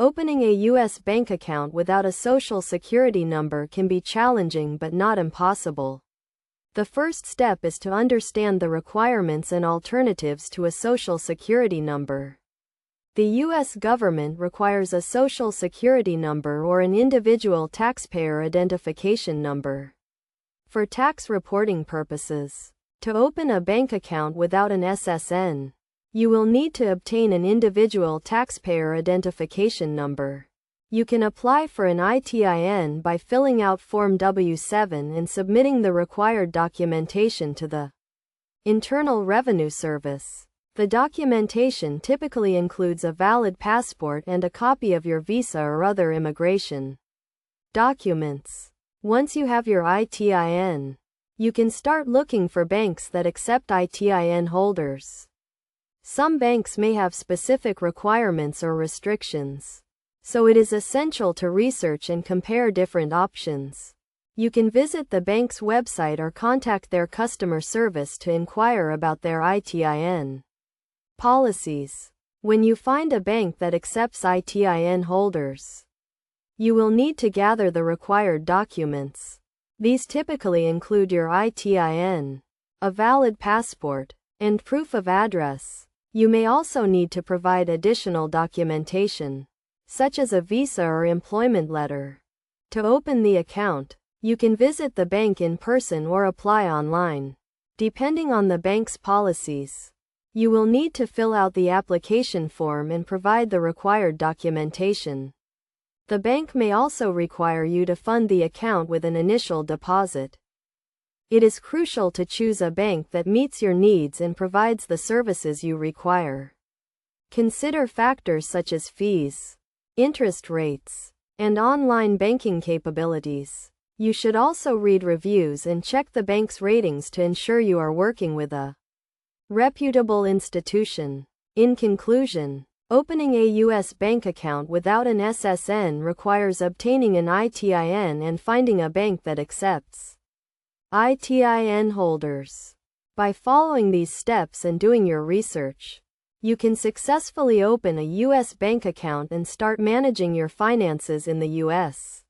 Opening a U.S. bank account without a social security number can be challenging but not impossible. The first step is to understand the requirements and alternatives to a social security number. The U.S. government requires a social security number or an individual taxpayer identification number for tax reporting purposes. To open a bank account without an SSN, you will need to obtain an individual taxpayer identification number. You can apply for an ITIN by filling out Form W-7 and submitting the required documentation to the Internal Revenue Service. The documentation typically includes a valid passport and a copy of your visa or other immigration documents. Once you have your ITIN, you can start looking for banks that accept ITIN holders. Some banks may have specific requirements or restrictions, so it is essential to research and compare different options. You can visit the bank's website or contact their customer service to inquire about their ITIN policies. When you find a bank that accepts ITIN holders, you will need to gather the required documents. These typically include your ITIN, a valid passport, and proof of address. You may also need to provide additional documentation, such as a visa or employment letter. To open the account, you can visit the bank in person or apply online. Depending on the bank's policies, you will need to fill out the application form and provide the required documentation. The bank may also require you to fund the account with an initial deposit. It is crucial to choose a bank that meets your needs and provides the services you require. Consider factors such as fees, interest rates, and online banking capabilities. You should also read reviews and check the bank's ratings to ensure you are working with a reputable institution. In conclusion, opening a U.S. bank account without an SSN requires obtaining an ITIN and finding a bank that accepts ITIN holders. By following these steps and doing your research, you can successfully open a U.S. bank account and start managing your finances in the U.S.